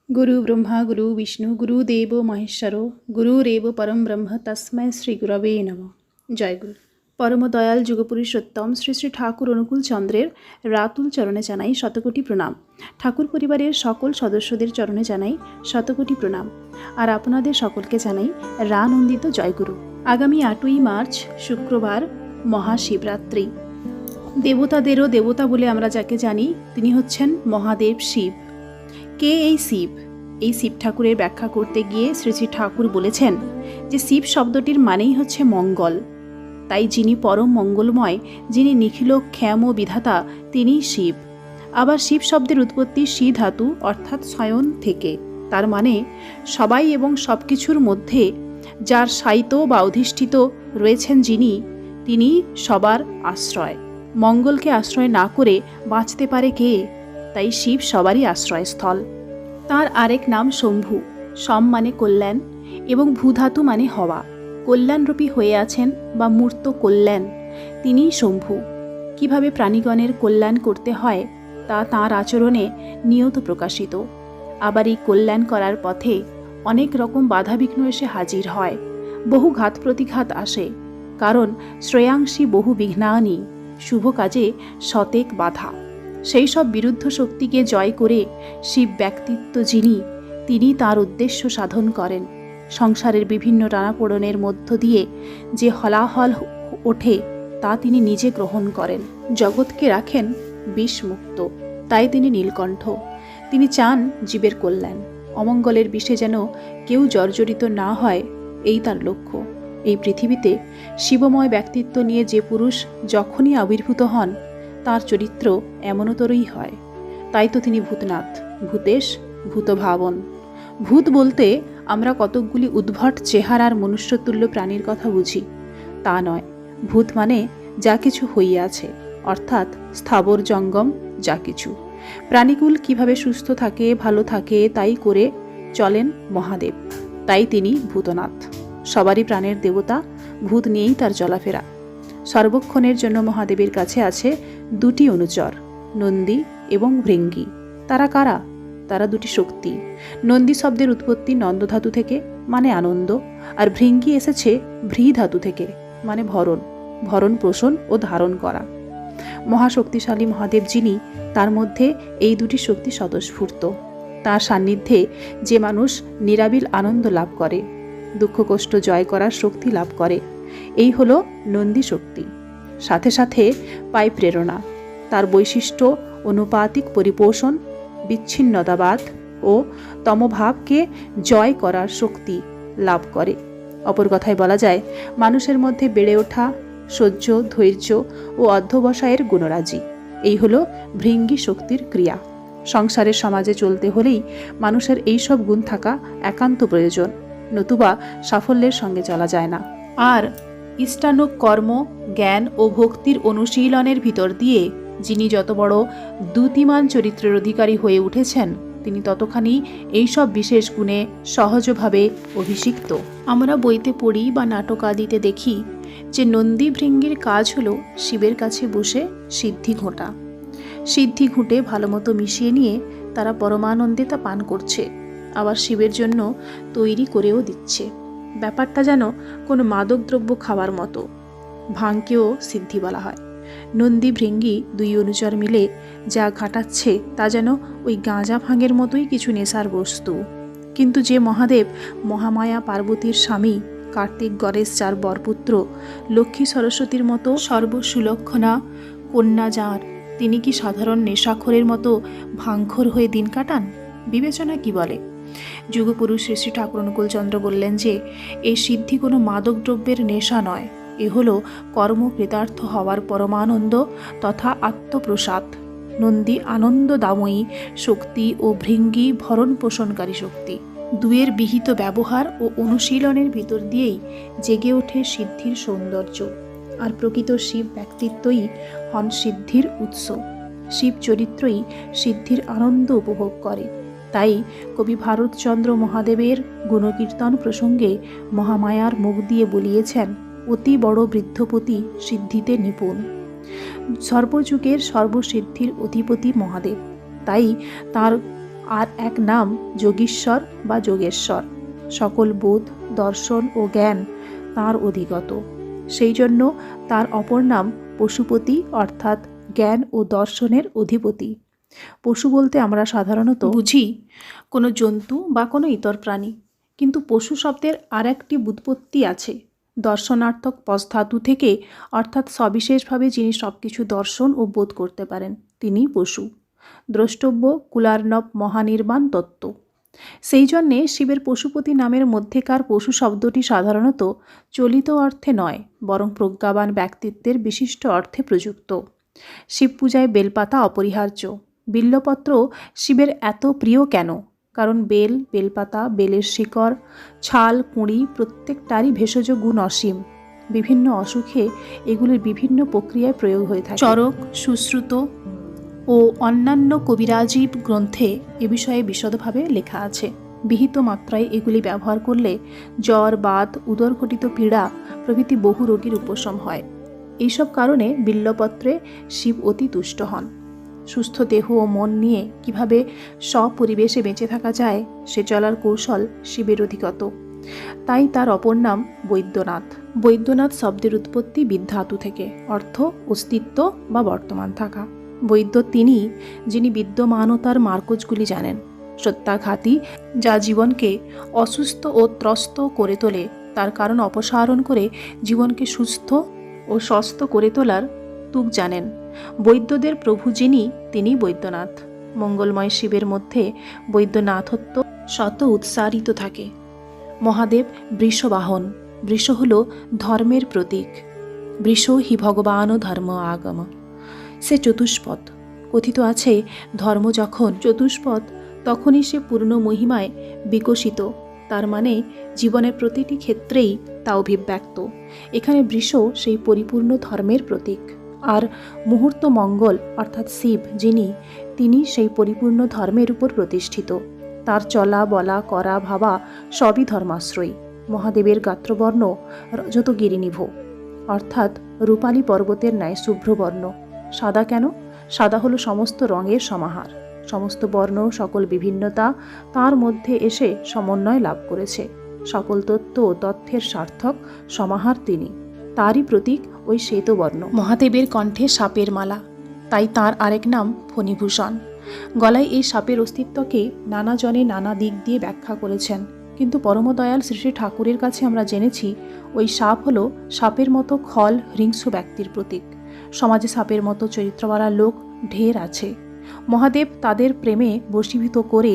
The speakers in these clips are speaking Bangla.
गुरु ब्रह्मा गुरु विष्णु गुरुदेव महेश्वरो गुरुरेव परम ब्रह्म तस्मै श्री गुरवे नमः। জয় গুরু। পরম দয়াল যুগপুরুষোত্তম শ্রী শ্রী ঠাকুর অনুকূল চন্দ্রের রাতুল চরণে জানাই শতকোটি প্রণাম। ঠাকুর পরিবারের সকল সদস্যদের চরণে জানাই শতকোটি প্রণাম। আর আপনাদের সকলকে জানাই রানন্দিত জয়গুরু। আগামী 8ই মার্চ শুক্রবার মহাশিবরাত্রি। দেবতাদেরও দেবতা বলে আমরা যাকে জানি তিনি হচ্ছেন মহাদেব শিব। কে এই শিব? এই শিব ঠাকুরের ব্যাখ্যা করতে গিয়ে শ্রী শ্রী ঠাকুর বলেছেন যে শিব শব্দটির মানেই হচ্ছে মঙ্গল। তাই যিনি পরম মঙ্গলময়, যিনি নিখিল ক্ষেম ও বিধাতা, তিনিই শিব। আবার শিব শব্দের উৎপত্তি শি ধাতু অর্থাৎ শয়ন থেকে। তার মানে সবাই এবং সব কিছুর মধ্যে যার শায়িত বা অধিষ্ঠিত রয়েছেন যিনি, তিনি সবার আশ্রয়। মঙ্গলকে আশ্রয় না করে বাঁচতে পারে কে? তাই শিব সবারই আশ্রয়স্থল। তার আরেক নাম শম্ভু। সম মানে কল্যাণ এবং ভূধাতু মানে হওয়া। কল্যাণরূপী হয়ে আছেন বা মূর্ত কল্যাণ, তিনিই শম্ভু। কিভাবে প্রাণীগণের কল্যাণ করতে হয় তা তাঁর আচরণে নিয়ত প্রকাশিত। আবার এই কল্যাণ করার পথে অনেক রকম বাধাবিঘ্ন এসে হাজির হয়, বহু ঘাত প্রতিঘাত আসে। কারণ শ্রেয়াংসী বহু বিঘ্নানি, শুভ কাজে শতেক বাধা। সেই সব বিরুদ্ধ শক্তিকে জয় করে শিব ব্যক্তিত্ব যিনি, তিনি তার উদ্দেশ্য সাধন করেন। সংসারের বিভিন্ন টানাপোড়েনের মধ্য দিয়ে যে হলাহল ওঠে তা তিনি নিজে গ্রহণ করেন। জগৎকে রাখেন বিষমুক্ত, তাই তিনি নীলকণ্ঠ। তিনি চান জীবের কল্যাণ, অমঙ্গলের বিষে যেন কেউ জর্জরিত না হয়, এই তার লক্ষ্য। এই পৃথিবীতে শিবময় ব্যক্তিত্ব নিয়ে যে পুরুষ যখনই আবির্ভূত হন তার চরিত্র এমনতরই হয়। তাই তো তিনি ভূতনাথ, ভূতেশ, ভূতভাবন। ভূত বলতে আমরা কতকগুলি উদ্ভট চেহারার মনুষ্যতুল্য প্রাণীর কথা বুঝি, তা নয়। ভূত মানে যা কিছু হইয়াছে, অর্থাৎ স্থাবর জঙ্গম যা কিছু। প্রাণীকুল কিভাবে সুস্থ থাকে, ভালো থাকে, তাই করে চলেন মহাদেব। তাই তিনি ভূতনাথ, সবারই প্রাণের দেবতা। ভূত নিয়েই তার চলাফেরা। সর্বক্ষণের জন্য মহাদেবের কাছে আছে দুটি অনুচর, নন্দী এবং ভৃঙ্গী। তারা কারা? তারা দুটি শক্তি। নন্দী শব্দের উৎপত্তি নন্দধাতু থেকে, মানে আনন্দ, আর ভৃঙ্গী এসেছে ভ্রী ধাতু থেকে, মানে ভরণ, ভরণ পোষণ ও ধারণ করা। মহাশক্তিশালী মহাদেব যিনি, তার মধ্যে এই দুটি শক্তি স্বতঃস্ফূর্ত। তার সান্নিধ্যে যে মানুষ নিরাবিল আনন্দ লাভ করে, দুঃখ কষ্ট জয় করার শক্তি লাভ করে, এই হলো নন্দী শক্তি। সাথে সাথে পায় প্রেরণা। তার বৈশিষ্ট্য অনুপাতিক পরিপোষণ, বিচ্ছিন্নতাবাদ ও তমভাবকে জয় করার শক্তি লাভ করে। অপর কথায় বলা যায়, মানুষের মধ্যে বেড়ে ওঠা সহ্য, ধৈর্য ও অধ্যবসায়ের গুণরাজি। এই হলো ভৃঙ্গী শক্তির ক্রিয়া। সংসারের সমাজে চলতে হলেই মানুষের এই সব গুণ থাকা একান্ত প্রয়োজন, নতুবা সাফল্যের সঙ্গে চলা যায় না। আর ইষ্টানুগ কর্ম, জ্ঞান ও ভক্তির অনুশীলনের ভিতর দিয়ে যিনি যত বড় দ্যুতিমান চরিত্রের অধিকারী হয়ে উঠেছেন, তিনি ততখানি এইসব বিশেষ গুণে সহজভাবে অভিষিক্ত। আমরা বইতে পড়ি বা নাটক আদিতে দেখি যে নন্দী ভৃঙ্গীর কাজ হলো শিবের কাছে বসে সিদ্ধি ঘোঁটা। সিদ্ধি ঘুঁটে ভালো মতো মিশিয়ে নিয়ে তারা পরমানন্দে তা পান করছে, আবার শিবের জন্য তৈরি করেও দিচ্ছে। ব্যাপারটা যেন কোনো মাদকদ্রব্য খাওয়ার মতো। ভাঙকেও সিদ্ধি বলা হয়। নন্দী ভৃঙ্গী দুই অনুচর মিলে যা ঘাটাচ্ছে তা যেন ওই গাঁজা ভাঙের মতোই কিছু নেশার বস্তু। কিন্তু যে মহাদেব মহামায়া পার্বতীর স্বামী, কার্তিক গণেশ যার বরপুত্র, লক্ষ্মী সরস্বতীর মতো সর্বসুলক্ষণা কন্যা যার, তিনি কি সাধারণ নেশাখোরের মতো ভাঙখোর হয়ে দিন কাটান? বিবেচনা কি বলে? যুগপুরুষ শ্রী শ্রী ঠাকুর অনুকূলচন্দ্র বললেন যে এই সিদ্ধি কোনো মাদক দ্রব্যের নেশা নয়, এ হলো কর্মকৃতার্থ হওয়ার পরমানন্দ তথা আত্মপ্রসাদ। নন্দী আনন্দ দাময়ী শক্তি ও ভৃঙ্গী ভরণ পোষণকারী শক্তি। দুয়ের বিহিত ব্যবহার ও অনুশীলনের ভিতর দিয়েই জেগে ওঠে সিদ্ধির সৌন্দর্য। আর প্রকৃত শিব ব্যক্তিত্বই হন সিদ্ধির উৎস। শিব চরিত্রই সিদ্ধির আনন্দ উপভোগ করে। তাই কবি ভারতচন্দ্র মহাদেবের গুণকীর্তন প্রসঙ্গে মহামায়ার মুখ দিয়ে বলিয়েছেন, অতি বড় বৃদ্ধপতি সিদ্ধিতে নিপুণ। সর্বযুগের সর্বসিদ্ধির অধিপতি মহাদেব। তাই তার আর এক নাম যোগীশ্বর বা যোগেশ্বর। সকল বোধ, দর্শন ও জ্ঞান তাঁর অধিগত। সেই জন্য তার অপর নাম পশুপতি, অর্থাৎ জ্ঞান ও দর্শনের অধিপতি। পশু বলতে আমরা সাধারণত বুঝি কোনো জন্তু বা কোনো ইতর প্রাণী, কিন্তু পশু শব্দের আর একটি ব্যুৎপত্তি আছে। দর্শনার্থক পশ ধাতু থেকে, অর্থাৎ সবিশেষভাবে যিনি সব কিছু দর্শন ও বোধ করতে পারেন তিনিই পশু। দ্রষ্টব্য কুলার্ণব মহানির্বাণ তত্ত্ব। সেই জন্যে শিবের পশুপতি নামের মধ্যেকার পশু শব্দটি সাধারণত চলিত অর্থে নয়, বরং প্রজ্ঞাবান ব্যক্তিত্বের বিশিষ্ট অর্থে প্রযুক্ত। শিব পূজায় বেলপাতা অপরিহার্য। বিল্বপত্র শিবের এত প্রিয় কেন? কারণ বেল, বেলপাতা, বেলের শিকড়, ছাল, কুঁড়ি প্রত্যেকটারই ভেষজ গুণ অসীম। বিভিন্ন অসুখে এগুলির বিভিন্ন প্রক্রিয়ায় প্রয়োগ হয়ে থাকে। চরক, সুশ্রুত ও অন্যান্য কবিরাজি গ্রন্থে এ বিষয়ে বিশদভাবে লেখা আছে। বিহিত মাত্রায় এগুলি ব্যবহার করলে জ্বর, বাত, উদরঘটিত পীড়া প্রভৃতি বহু রোগীর উপশম হয়। এইসব কারণে বিল্বপত্রে শিব অতি তুষ্ট হন। সুস্থ দেহ ও মন নিয়ে কিভাবে স্বপরিবেশে বেঁচে থাকা যায় সে চলার কৌশল শিবের অধিগত। তাই তার অপর নাম বৈদ্যনাথ। বৈদ্যনাথ শব্দের উৎপত্তি বিদ্ধাতু থেকে, অর্থ অস্তিত্ব বা বর্তমান থাকা। বৈদ্য তিনি, যিনি বিদ্যমানতার মার্কজগুলি জানেন। সত্যাঘাতী, যা জীবনকে অসুস্থ ও ত্রস্ত করে তোলে, তার কারণ অপসারণ করে জীবনকে সুস্থ ও স্বস্থ করে তোলার তুক জানেন। বৈদ্যদের প্রভু যিনি, তিনি বৈদ্যনাথ। মঙ্গলময় শিবের মধ্যে বৈদ্যনাথত্ব শত উৎসারিত থাকে। মহাদেব বৃষবাহন। বৃষ হল ধর্মের প্রতীক। বৃষ হি ভগবান ধর্ম আগম। সে চতুষ্পদ। কথিত আছে ধর্ম যখন চতুষ্পদ তখনই সে পূর্ণ মহিমায় বিকশিত। তার মানে জীবনের প্রতিটি ক্ষেত্রেই তা অভিব্যক্ত। এখানে বৃষ সেই পরিপূর্ণ ধর্মের প্রতীক। আর মুহূর্ত মঙ্গল অর্থাৎ শিব যিনি, তিনি সেই পরিপূর্ণ ধর্মের উপর প্রতিষ্ঠিত। তার চলা, বলা, করা, ভাবা সবই ধর্মাশ্রয়ী। মহাদেবের গাত্রবর্ণ রজতগিরিনিভ, অর্থাৎ রূপালী পর্বতের ন্যায় শুভ্রবর্ণ। সাদা কেন? সাদা হলো সমস্ত রঙের সমাহার। সমস্ত বর্ণ, সকল বিভিন্নতা তার মধ্যে এসে সমন্বয় লাভ করেছে। সকল তত্ত্ব ও তথ্যের সার্থক সমাহার তিনি। তারই প্রতীক ওই শ্বেতবর্ণ। মহাদেবের কণ্ঠে সাপের মালা, তাই তার আরেক নাম ফণীভূষণ। গলায় এই সাপের অস্তিত্বকে নানা জনে নানা দিক দিয়ে ব্যাখ্যা করেছেন, কিন্তু পরমদয়াল শ্রী শ্রী ঠাকুরের কাছে আমরা জেনেছি ওই সাপ হলো সাপের মতো খল হিংস্র ব্যক্তির প্রতীক। সমাজে সাপের মতো চরিত্রবালা লোক ঢের আছে। মহাদেব তাদের প্রেমে বশীভূত করে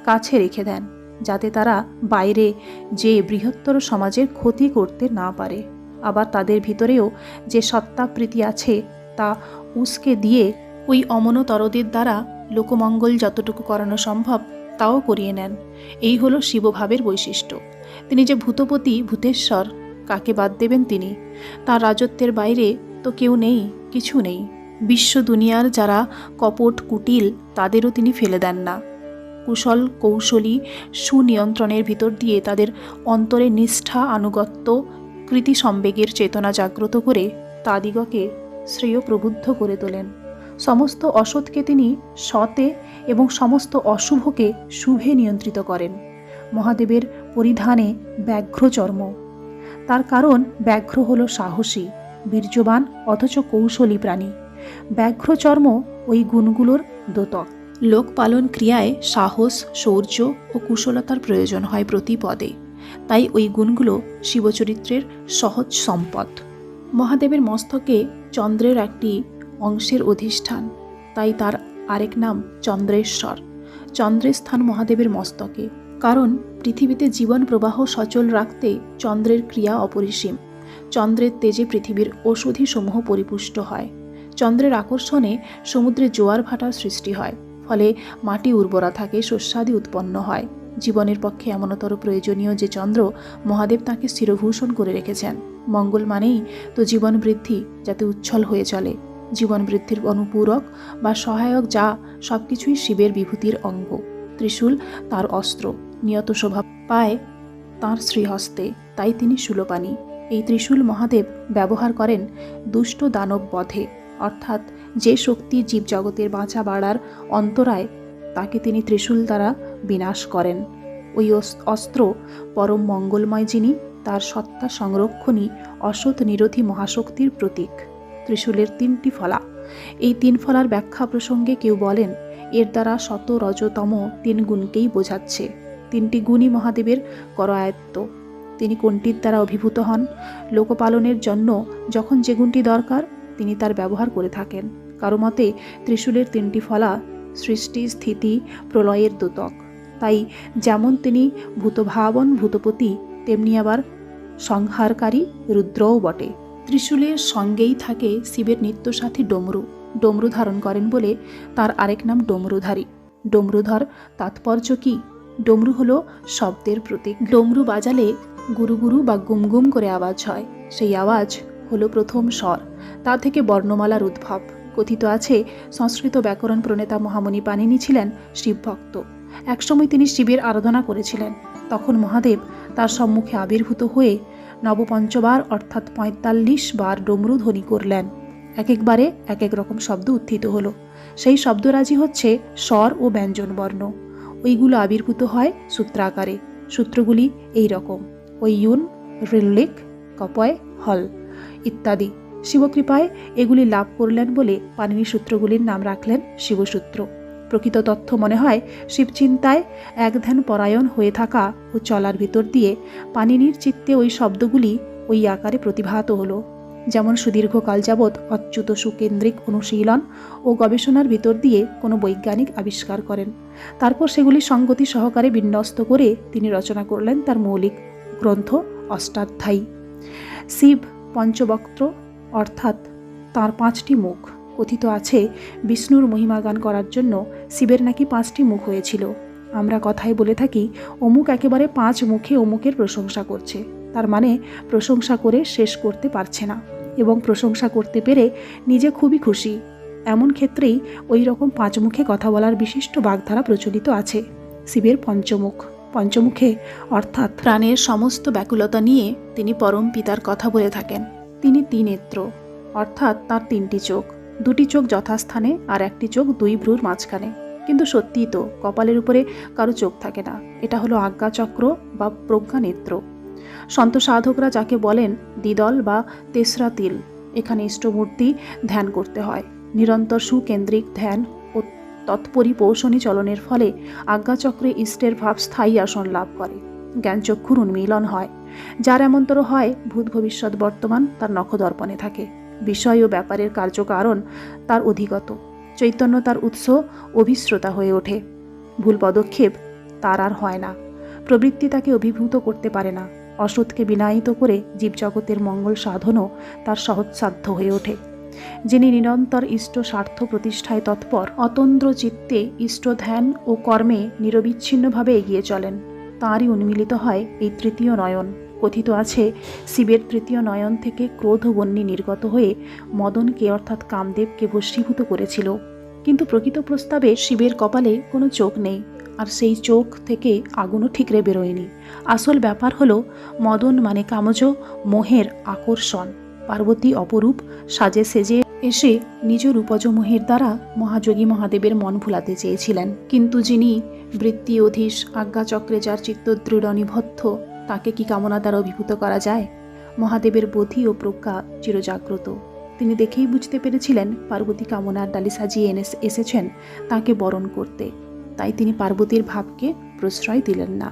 কাছে রেখে দেন, যাতে তারা বাইরে যে বৃহত্তর সমাজের ক্ষতি করতে না পারে। আবার তাদের ভিতরেও যে সত্তাপ্রীতি আছে তা উস্কে দিয়ে ওই অমনতরদের দ্বারা লোকমঙ্গল যতটুকু করানো সম্ভব তাও করিয়ে নেন। এই হলো শিবভাবের বৈশিষ্ট্য। তিনি যে ভূতপতি, ভূতেশ্বর, কাকে বাদ দেবেন তিনি? তার রাজত্বের বাইরে তো কেউ নেই, কিছু নেই। বিশ্ব দুনিয়ার যারা কপট কুটিল তাদেরও তিনি ফেলে দেন না। কুশল কৌশলী সুনিয়ন্ত্রণের ভিতর দিয়ে তাদের অন্তরে নিষ্ঠা, আনুগত্য, কৃতি সম্বেগের চেতনা জাগ্রত করে তাদিগকে শ্রেয় প্রবুদ্ধ করে তোলেন। সমস্ত অসৎকে তিনি সতে এবং সমস্ত অশুভকে শুভে নিয়ন্ত্রিত করেন। মহাদেবের পরিধানে ব্যাঘ্র চর্ম। তার কারণ ব্যাঘ্র হল সাহসী, বীর্যবান অথচ কৌশলী প্রাণী। ব্যাঘ্র চর্ম ওই গুণগুলোর দ্যোতক। লোকপালন ক্রিয়ায় সাহস, শৌর্য ও কুশলতার প্রয়োজন হয় প্রতি পদে। তাই ওই গুণগুলো শিবচরিত্রের সহজ সম্পদ। মহাদেবের মস্তকে চন্দ্রের একটি অংশের অধিষ্ঠান, তাই তার আরেক নাম চন্দ্রেশ্বর। চন্দ্রের স্থান মহাদেবের মস্তকে, কারণ পৃথিবীতে জীবন প্রবাহ সচল রাখতে চন্দ্রের ক্রিয়া অপরিসীম। চন্দ্রের তেজে পৃথিবীর ঔষধি সমূহ পরিপুষ্ট হয়। চন্দ্রের আকর্ষণে সমুদ্রে জোয়ার ভাটার সৃষ্টি হয়, ফলে মাটি উর্বরা থাকে, শস্যাদি উৎপন্ন হয়। জীবনের পক্ষে এমনতর প্রয়োজনীয় যে চন্দ্র, মহাদেব তাকে স্থিরভূষণ করে রেখেছেন। মঙ্গল মানেই তো জীবন বৃদ্ধি, যাতে উচ্ছল হয়ে চলে। জীবন বৃদ্ধির অনুপূরক বা সহায়ক যা সবকিছুই শিবের বিভূতির অঙ্গ। ত্রিশূল তার অস্ত্র, নিয়ত শোভা পায় তাঁর শ্রীহস্তে, তাই তিনি শূলপাণি। এই ত্রিশূল মহাদেব ব্যবহার করেন দুষ্ট দানব বধে, অর্থাৎ যে শক্তি জীবজগতের বাঁচা বাড়ার অন্তরায় তাকে তিনি ত্রিশূল দ্বারা বিনাশ করেন। ওই অস্ত্র পরম মঙ্গলময়, যিনি তার সত্তা সংরক্ষণী অসৎ নিরোধী মহাশক্তির প্রতীক। ত্রিশূলের 3টি ফলা। এই 3 ফলার ব্যাখ্যা প্রসঙ্গে কেউ বলেন এর দ্বারা শত রজতম 3 গুণকেই বোঝাচ্ছে। 3টি গুণই মহাদেবের করায়ত্ত। তিনি কোনটির দ্বারা অভিভূত হন? লোকপালনের জন্য যখন যে গুণটি দরকার তিনি তার ব্যবহার করে থাকেন। কারো মতে ত্রিশূলের 3টি ফলা সৃষ্টি, স্থিতি, প্রলয়ের দ্যোতক। তাই যেমন তিনি ভূতভাবন ভূতপতি, তেমনি আবার সংহারকারী রুদ্রও বটে। ত্রিশূলের সঙ্গেই থাকে শিবের নিত্যসাথী ডমরু। ডমরু ধারণ করেন বলে তার আরেক নাম ডমরুধারী। ডমরুধর তাৎপর্য কি? ডমরু হলো শব্দের প্রতীক। ডমরু বাজালে গুরু গুরু বা গুমগুম করে আওয়াজ হয়। সেই আওয়াজ হলো প্রথম স্বর। তা থেকে বর্ণমালার উদ্ভব। কথিত আছে সংস্কৃত ব্যাকরণ প্রণেতা মহামুনি পাণিনি ছিলেন শিবভক্ত। একসময় তিনি শিবের আরাধনা করেছিলেন। তখন মহাদেব তার সম্মুখে আবির্ভূত হয়ে নবপঞ্চবার অর্থাৎ 45 বার ডমরু ধ্বনি করলেন। এক একবারে এক এক রকম শব্দ উত্থিত হলো। সেই শব্দরাজি হচ্ছে স্বর ও ব্যঞ্জন বর্ণ। ওইগুলো আবির্ভূত হয় সূত্রাকারে। সূত্রগুলি এই রকম: ওইয়ুন, রিল্লিক, কপয়, হল ইত্যাদি। শিবকৃপায় এগুলি লাভ করলেন বলে পাণিনি সূত্রগুলির নাম রাখলেন শিবসূত্র। প্রকৃত তথ্য মনে হয় শিবচিন্তায় এক ধ্যান পরায়ণ হয়ে থাকা ও চলার ভিতর দিয়ে পাণিনির চিত্তে ওই শব্দগুলি ওই আকারে প্রতিভাত হলো। যেমন সুদীর্ঘকাল যাবৎ অচ্যুত সুকেন্দ্রিক অনুশীলন ও গবেষণার ভিতর দিয়ে কোনো বৈজ্ঞানিক আবিষ্কার করেন, তারপর সেগুলি সঙ্গতি সহকারে বিন্যস্ত করে তিনি রচনা করলেন তার মৌলিক গ্রন্থ অষ্টাধ্যায়ী। শিব পঞ্চবক্ত্র, অর্থাৎ তাঁর 5টি মুখ। কথিত আছে বিষ্ণুর মহিমা গান করার জন্য শিবের নাকি 5টি মুখ হয়েছিল। আমরা কথায় বলে থাকি অমুক একেবারে 5 মুখে অমুকের প্রশংসা করছে। তার মানে প্রশংসা করে শেষ করতে পারছে না এবং প্রশংসা করতে পেরে নিজে খুবই খুশি। এমন ক্ষেত্রেই ওই রকম 5 মুখে কথা বলার বিশিষ্ট বাগধারা প্রচলিত আছে। শিবের পঞ্চমুখ। পঞ্চমুখে অর্থাৎ প্রাণের সমস্ত ব্যাকুলতা নিয়ে তিনি পরম পিতার কথা বলে থাকেন। তিনি 3 নেত্র, অর্থাৎ তার 3টি চোখ। 2টি চোখ যথাস্থানে আর 1টি চোখ 2 ভ্রুর মাঝখানে। কিন্তু সত্যিই তো কপালের উপরে কারো চোখ থাকে না। এটা হলো আজ্ঞাচক্র বা প্রজ্ঞা নেত্র। সন্ত সাধকরা যাকে বলেন দ্বিদল বা তেসরা তিল। এখানে ইষ্টমূর্তি ধ্যান করতে হয়। নিরন্তর সুকেন্দ্রিক ধ্যান ও তৎপরিপোষণী চলনের ফলে আজ্ঞাচক্রে ইষ্টের ভাব স্থায়ী আসন লাভ করে। জ্ঞানচক্ষুর উন্মীলন হয়। যার এমন্তর হয় ভূত ভবিষ্যৎ বর্তমান তার নখদর্পণে থাকে। বিষয় ও ব্যাপারের কার্যকারণ তার অধিগত। চৈতন্য তার উৎস অভিশ্রোতা হয়ে ওঠে। ভুল পদক্ষেপ তার আর হয় না। প্রবৃত্তি তাকে অভিভূত করতে পারে না। অসৎকে বিনায়িত করে জীবজগতের মঙ্গল সাধনও তার সহজসাধ্য হয়ে ওঠে। যিনি নিরন্তর ইষ্ট স্বার্থ প্রতিষ্ঠায় তৎপর, অতন্দ্র চিত্তে ইষ্ট ধ্যান ও কর্মে নিরবিচ্ছিন্নভাবে এগিয়ে চলেন, তাঁরই উন্মিলিত হয় এই 3য় নয়ন। কথিত আছে শিবের 3য় নয়ন থেকে ক্রোধ বহ্নি নির্গত হয়ে মদনকে অর্থাৎ কামদেবকে বশীভূত করেছিল। কিন্তু প্রকৃত প্রস্তাবে শিবের কপালে কোনো চোখ নেই, আর সেই চোখ থেকে আগুনও ঠিকরে বেরোয়নি। আসল ব্যাপার হলো মদন মানে কামজ, মোহের আকর্ষণ। পার্বতী অপরূপ সাজে সেজে এসে নিজ রূপজ মোহের দ্বারা মহাযোগী মহাদেবের মন ভুলাতে চেয়েছিলেন। কিন্তু যিনি বৃত্তি অধীশ, আজ্ঞাচক্রে যার চিত্ত দৃঢ় নিবদ্ধ, তাকে কি কামনা দ্বারা অভিভূত করা যায়? মহাদেবের বোধি ও প্রজ্ঞা চিরজাগ্রত। তিনি দেখেই বুঝতে পেরেছিলেন পার্বতী কামনার ডালি সাজিয়ে এসেছেন তাকে বরণ করতে। তাই তিনি পার্বতীর ভাবকে প্রশ্রয় দিলেন না।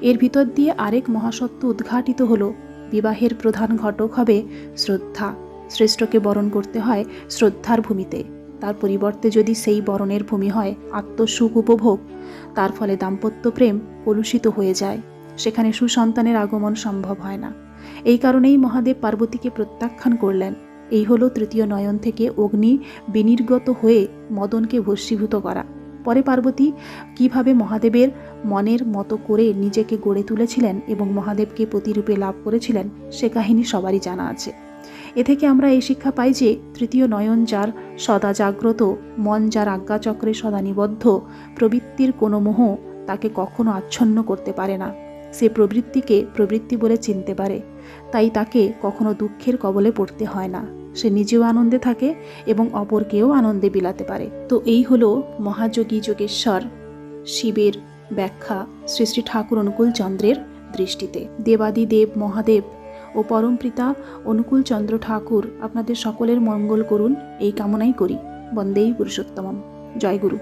এর ভিতর দিয়ে আরেক মহাসত্য উদ্ঘাটিত হলো। বিবাহের প্রধান ঘটক হবে শ্রদ্ধা। শ্রেষ্ঠকে বরণ করতে হয় শ্রদ্ধার ভূমিতে। তার পরিবর্তে যদি সেই বরণের ভূমি হয় আত্মসুখ উপভোগ, তার ফলে দাম্পত্য প্রেম কলুষিত হয়ে যায়। সেখানে সুসন্তানের আগমন সম্ভব হয় না। এই কারণেই মহাদেব পার্বতীকে প্রত্যাখ্যান করলেন। এই হলো 3য় নয়ন থেকে অগ্নি বিনির্গত হয়ে মদনকে ভস্মীভূত করা। পরে পার্বতী কিভাবে মহাদেবের মনের মতো করে নিজেকে গড়ে তুলেছিলেন এবং মহাদেবকে প্রতিরূপে লাভ করেছিলেন সে কাহিনী সবারই জানা আছে। এ থেকে আমরা এই শিক্ষা পাই যে 3য় নয়ন যার সদা জাগ্রত, মন যার আজ্ঞাচক্রে সদা নিবদ্ধ, প্রবৃত্তির কোনো মোহ তাকে কখনো আচ্ছন্ন করতে পারে না। সে প্রবৃত্তিকে প্রবৃত্তি বলে চিনতে পারে, তাই তাকে কখনো দুঃখের কবলে পড়তে হয় না। সে নিজেও আনন্দে থাকে এবং অপরকেও আনন্দে বিলাতে পারে। তো এই হলো মহাযোগী যোগেশ্বর শিবের ব্যাখ্যা শ্রী শ্রী ঠাকুর অনুকূল চন্দ্রের দৃষ্টিতে। দেবাদিদেব মহাদেব ও পরমপিতা অনুকূল চন্দ্র ঠাকুর আপনাদের সকলের মঙ্গল করুন, এই কামনাই করি। বন্দেই পুরুষোত্তমম। জয় গুরু।